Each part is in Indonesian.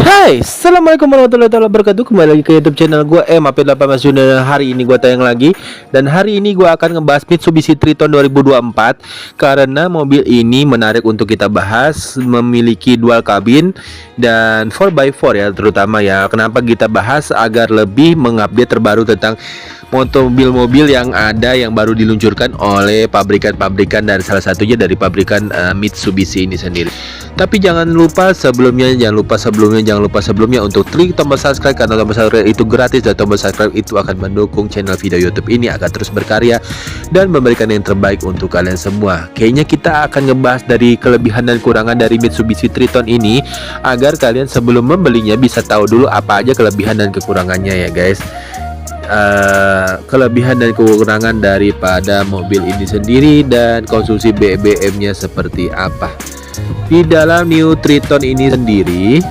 Hai, assalamualaikum warahmatullahi wabarakatuh. Kembali lagi ke YouTube channel gue AP8 Mas Jun. Dan hari ini gue tayang lagi. Dan hari ini gue akan ngebahas Mitsubishi Triton 2024 karena mobil ini menarik untuk kita bahas. Memiliki dual kabin dan 4x4 ya, terutama ya. Kenapa kita bahas? Agar lebih mengupdate terbaru tentang mobil-mobil yang ada yang baru diluncurkan oleh pabrikan-pabrikan, dan salah satunya dari pabrikan Mitsubishi ini sendiri. Tapi jangan lupa sebelumnya untuk klik tombol subscribe, karena tombol subscribe itu gratis dan tombol subscribe itu akan mendukung channel video YouTube ini agar terus berkarya dan memberikan yang terbaik untuk kalian semua. Kayaknya kita akan ngebahas dari kelebihan dan kekurangan dari Mitsubishi Triton ini agar kalian sebelum membelinya bisa tahu dulu apa aja kelebihan dan kekurangannya ya guys. Kelebihan dan kekurangan daripada mobil ini sendiri dan konsumsi BBM-nya seperti apa. Di dalam New Triton ini sendiri,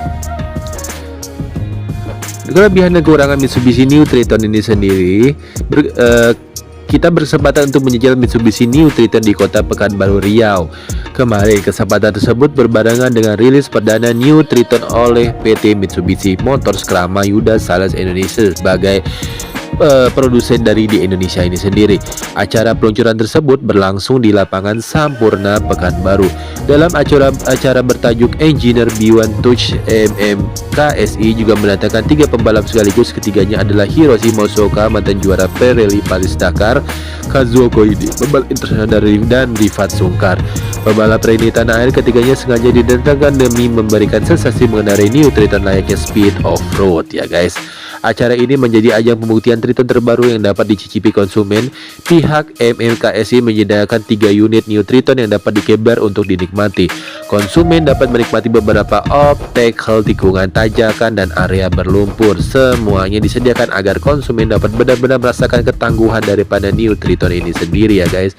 kelebihan dan kekurangan Mitsubishi New Triton ini sendiri, kita berkesempatan untuk menjajal Mitsubishi New Triton di kota Pekanbaru Riau. Kemarin kesempatan tersebut berbarengan dengan rilis perdana New Triton oleh PT Mitsubishi Motors Krama Yuda Sales Indonesia sebagai produsen dari di Indonesia ini sendiri. Acara peluncuran tersebut berlangsung di lapangan Sampurna Pekanbaru. Dalam acara bertajuk Engineer B1 Touch MMKSI juga mendatangkan 3 pembalap sekaligus. Ketiganya adalah Hiroshi Mosoka, mantan juara Pirelli Paris Dakar, Kazuo Koide, pembalap internasional dan Rifat Sungkar, pembalap rally tanah air. Ketiganya sengaja didatangkan demi memberikan sensasi mengendarai New Triton layaknya speed off-road ya guys. Acara ini menjadi ajang pembuktian Triton terbaru yang dapat dicicipi konsumen. Pihak MMKSI menyediakan 3 unit New Triton yang dapat dikebar untuk dinikmati. Konsumen dapat menikmati beberapa obstacle, tikungan, tanjakan, dan area berlumpur. Semuanya disediakan agar konsumen dapat benar-benar merasakan ketangguhan daripada New Triton ini sendiri ya guys.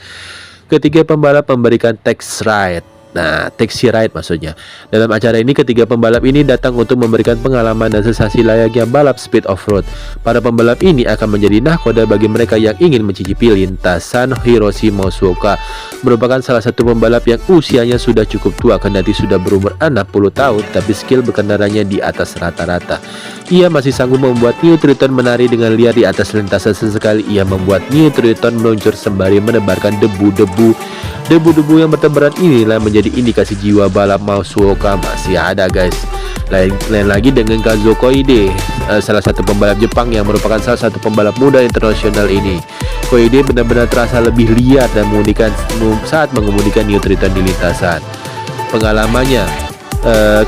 Ketiga pembalap memberikan taxi ride. Nah, taxi ride maksudnya. Dalam acara ini ketiga pembalap ini datang untuk memberikan pengalaman dan sensasi layaknya balap speed off-road. Para pembalap ini akan menjadi nahkoda bagi mereka yang ingin mencicipi lintasan. Hiroshi Mosoka merupakan salah satu pembalap yang usianya sudah cukup tua, kendati sudah berumur 60 tahun, tapi skill berkendaranya di atas rata-rata. Ia masih sanggup membuat New Triton menari dengan liar di atas lintasan. Sesekali ia membuat New Triton meluncur sembari menebarkan debu-debu yang bertebaran. Inilah menjadi indikasi jiwa balap Mosoka masih ada guys. Lain lagi dengan Kazuo Koide, salah satu pembalap Jepang yang merupakan salah satu pembalap muda internasional ini. Koide benar-benar terasa lebih liar dan mengemudikan saat mengemudikan New Triton di lintasan. Pengalamannya,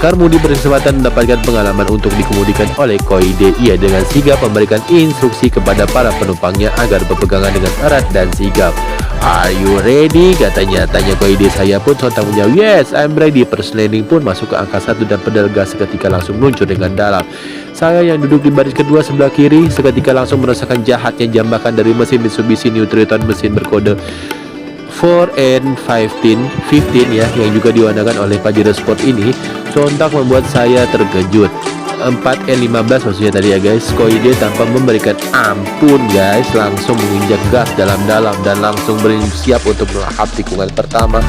Karmudi berkesempatan mendapatkan pengalaman untuk dikemudikan oleh Koide. Ia dengan sigap memberikan instruksi kepada para penumpangnya agar berpegangan dengan erat dan sigap. Are you ready? Katanya. Tanya Koide. Saya pun sontak menjawab, yes, I'm ready. Persneling pun masuk ke angka 1 dan pedal gas seketika langsung meluncur dengan dalam. Saya yang duduk di baris kedua sebelah kiri seketika langsung merasakan jahatnya jambakan dari mesin Mitsubishi New Triton, mesin berkode 4N15 ya, yang juga diwarnakan oleh Pajero Sport ini sontak membuat saya terkejut. 4N15 maksudnya tadi ya guys. Koide tanpa memberikan ampun guys langsung menginjak gas dalam-dalam dan langsung bersiap untuk melahap tikungan pertama.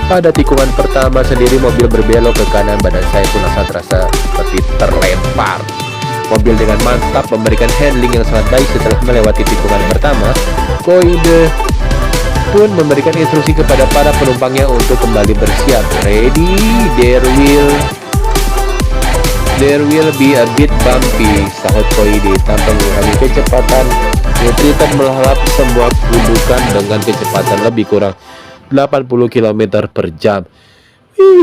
Pada tikungan pertama sendiri mobil berbelok ke kanan, badan saya pun langsung terasa seperti terlempar. Mobil dengan mantap memberikan handling yang sangat baik. Setelah melewati tikungan pertama, Koide pun memberikan instruksi kepada para penumpangnya untuk kembali bersiap. Ready, there will be a bit bumpy, sahut Koide. Tanpa mengurangi kecepatan, New Triton melahap semua gundukan dengan kecepatan lebih kurang 80 km per jam.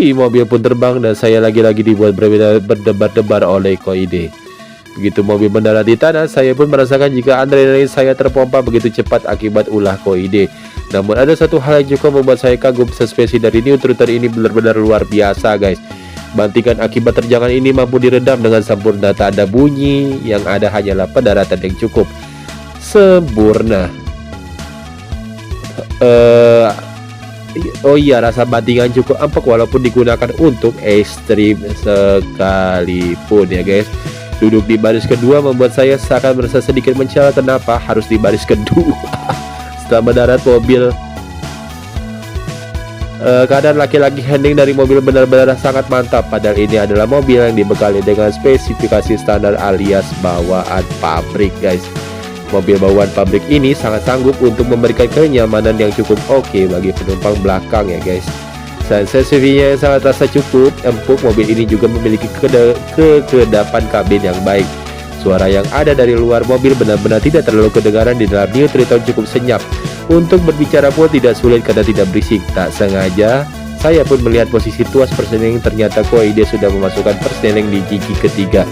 Mobil pun terbang dan saya lagi-lagi dibuat berdebar-debar oleh Koide. Begitu mobil mendarat di tanah, saya pun merasakan jika adrenalin saya terpompa begitu cepat akibat ulah Koide. Namun ada satu hal yang juga membuat saya kagum, suspensi dari New Triton ini benar-benar luar biasa guys. Bantingan akibat terjangan ini mampu diredam dengan sempurna, tak ada bunyi, yang ada hanyalah pendaratan yang cukup sempurna. Oh iya, rasa bantingan cukup empuk walaupun digunakan untuk ekstrim sekalipun ya guys. Duduk di baris kedua membuat saya seakan merasa sedikit mencela kenapa harus di baris kedua. Setelah mendarat mobil Keadaan laki-laki handling dari mobil benar-benar sangat mantap. Padahal ini adalah mobil yang dibekali dengan spesifikasi standar alias bawaan pabrik, guys. Mobil bawaan pabrik ini sangat sanggup untuk memberikan kenyamanan yang cukup oke bagi penumpang belakang ya, guys. Selain SUV-nya yang sangat rasa cukup empuk, mobil ini juga memiliki kekedapan kabin yang baik. Suara yang ada dari luar mobil benar-benar tidak terlalu kedengaran di dalam New Triton, cukup senyap. Untuk berbicara pun tidak sulit karena tidak berisik. Tak sengaja saya pun melihat posisi tuas persneling, ternyata Koide sudah memasukkan persneling di gigi ketiga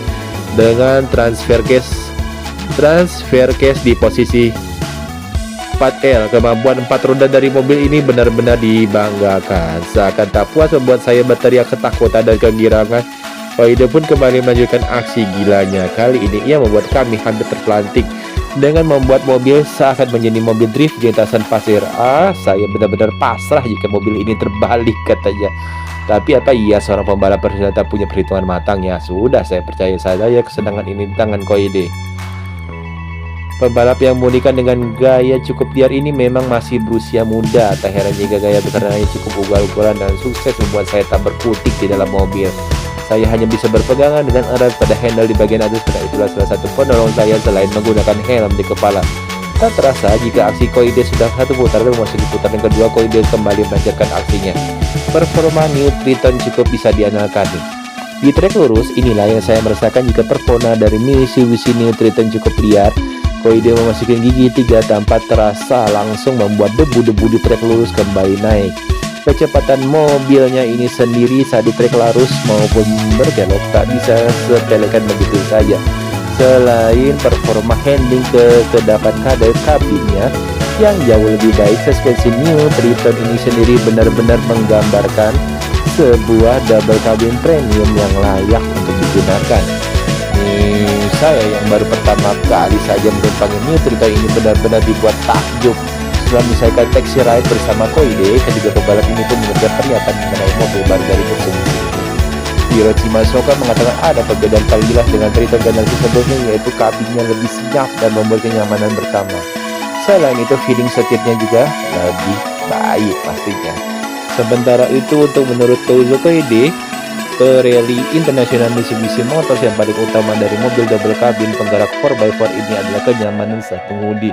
dengan transfer case di posisi 4L. Kemampuan 4 roda dari mobil ini benar-benar dibanggakan. Seakan tak puas membuat saya berteriak ketakutan dan kegirangan, Koide pun kembali melanjutkan aksi gilanya. Kali ini ia membuat kami hampir terpelanting dengan membuat mobil seakan menjadi mobil drift di lintasan pasir. Saya benar-benar pasrah jika mobil ini terbalik, katanya. Tapi apa iya seorang pembalap ternyata punya perhitungan matang ya? Sudah, saya percaya saja ya kesenangan ini di tangan Koide. Pembalap yang mengemudikan dengan gaya cukup liar ini memang masih berusia muda. Tak heran jika gaya besarnya cukup ugal-ugalan dan sukses membuat saya tak berkutik di dalam mobil. Saya hanya bisa berpegangan dengan erat pada handle di bagian atas, karena itulah salah satu penolong saya selain menggunakan helm di kepala. Tak terasa jika aksi Koide sudah satu putaran, memasuki putaran kedua Koide kembali melancarkan aksinya. Performa New Triton cukup bisa diandalkan. Di trek lurus inilah yang saya merasakan jika performa dari Mitsubishi New Triton cukup liar. Koide memasuki gigi 3 tanpa terasa langsung membuat debu-debu di trek lurus kembali naik. Kecepatan mobilnya ini sendiri saat di trek lurus maupun berkelok tak bisa sepelekan begitu saja. Selain performa handling, kekedapan kabinnya yang jauh lebih baik, suspensi New Triton ini sendiri benar-benar menggambarkan sebuah double cabin premium yang layak untuk digunakan. Saya yang baru pertama kali saja menumpangi New Triton ini benar-benar dibuat takjub. Setelah menyelesaikan taxi ride bersama Koide, ketiga pembalap ini pun memberikan pernyataan mengenai mobil baru dari Mitsubishi. Hiroshi Matsuoka mengatakan ada perbedaan paling jelas dengan Triton generasi sebelumnya, yaitu kabinnya lebih senyap dan membuat kenyamanan bersama. Selain itu, feeling setirnya juga lebih baik pastinya. Sementara itu, untuk menurut Tozo Koide, Pirelli International Mitsubishi Motors yang paling utama dari mobil double cabin penggerak 4x4 ini adalah kenyamanan saat mengemudi.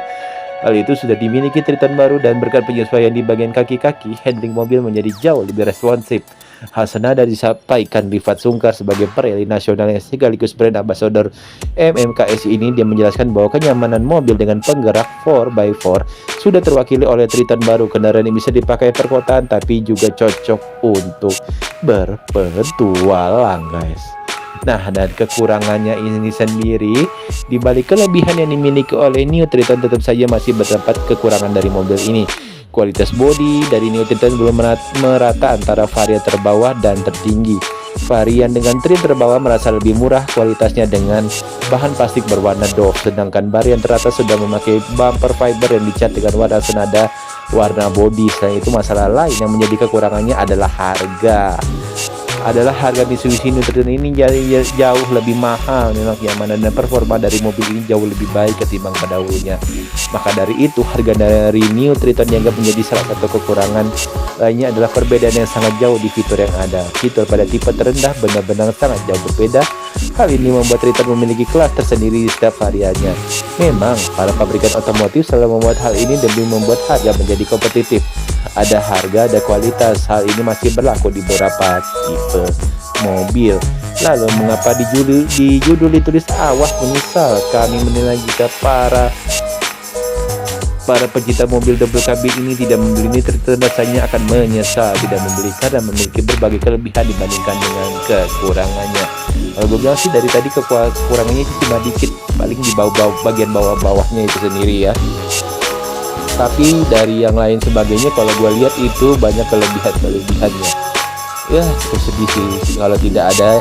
Hal itu sudah dimiliki Triton baru, dan berkat penyesuaian di bagian kaki-kaki, handling mobil menjadi jauh lebih responsif. Hal senada disampaikan Rifat Sungkar sebagai Pirelli nasional yang sekaligus brand ambassador MMKS ini. Dia menjelaskan bahwa kenyamanan mobil dengan penggerak 4x4 sudah terwakili oleh Triton baru. Kendaraan ini bisa dipakai perkotaan tapi juga cocok untuk berpetualang, guys. Nah, dan kekurangannya ini sendiri, dibalik kelebihan yang dimiliki oleh New Triton, tetap saja masih terdapat kekurangan dari mobil ini. Kualitas bodi dari New Triton belum merata antara varian terbawah dan tertinggi. Varian dengan trim terbawah merasa lebih murah kualitasnya dengan bahan plastik berwarna doff, sedangkan varian teratas sudah memakai bumper fiber yang dicat dengan warna senada warna bodi. Selain itu, masalah lain yang menjadi kekurangannya adalah harga. Harga Mitsubishi New Triton ini jauh lebih mahal. Memang kenyamanan dan performa dari mobil ini jauh lebih baik ketimbang pendahulunya. Maka dari itu, harga dari New Triton dianggap menjadi salah satu kekurangan. Lainnya adalah perbedaan yang sangat jauh di fitur yang ada. Fitur pada tipe terendah benar-benar sangat jauh berbeda. Hal ini membuat Triton memiliki kelas tersendiri di setiap variannya. Memang para pabrikan otomotif selalu membuat hal ini demi membuat harga menjadi kompetitif. Ada harga, ada kualitas. Hal ini masih berlaku di beberapa tipe mobil. Lalu mengapa di judul ditulis awas menyesal? Kami menilai jika para pencinta mobil double cabin ini tidak membeli ini, rasanya akan menyesal tidak membeli karena memiliki berbagai kelebihan dibandingkan dengan kekurangannya. Kalau gue bilang sih dari tadi kekurangannya cuma dikit, paling di bagian bawahnya itu sendiri ya. Tapi dari yang lain sebagainya, kalau gue lihat itu banyak kelebihannya. Ya cukup sedih sih kalau tidak ada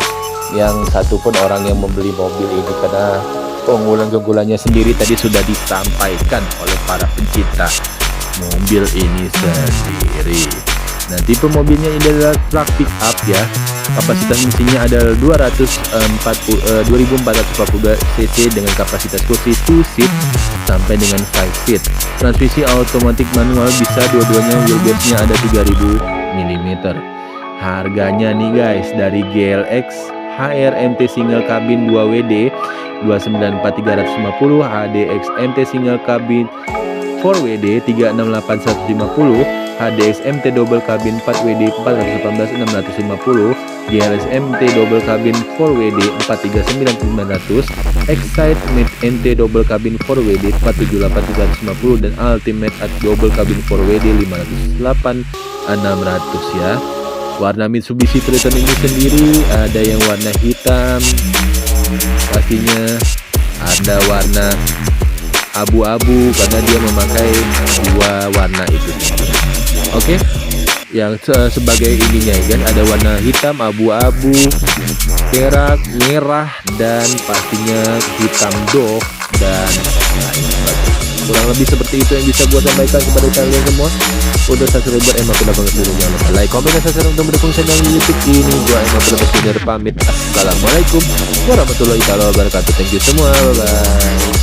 yang satupun orang yang membeli mobil ini, karena keunggulan-keunggulannya sendiri tadi sudah disampaikan oleh para pencinta mobil ini sendiri. Nah, tipe mobilnya ini adalah truck pick up ya. Kapasitas mesinnya adalah 2440 cc dengan kapasitas kursi 2 seat sampai dengan 5 seat. Transmisi automatic manual bisa, dua-duanya wheelbase-nya ada 3000 mm. Harganya nih guys, dari GLX HR MT single cabin 2WD 294.350, HDX MT single cabin 4WD 368.150, HDX MT double cabin 4WD 418.650, GLX MT double cabin 4WD 439.900, Excite Mid NT double cabin 4WD 478.350, dan Ultimate at double cabin 4WD 508.600 ya. Warna Mitsubishi Triton ini sendiri ada yang warna hitam, pastinya ada warna abu-abu karena dia memakai dua warna itu. Oke, yang sebagai ininya kan ada warna hitam, abu-abu, perak, merah, dan pastinya hitam doff dan lain sebagainya. Kurang lebih seperti itu yang bisa gua sampaikan kepada kalian semua. Untuk subscriber Emma Kuda banget dulu, jangan lupa like, komen, dan subscribe untuk mendukung channel YouTube ini. Gua Emma Kuda pamit. Assalamualaikum warahmatullahi wabarakatuh. Thank you semua, bye bye.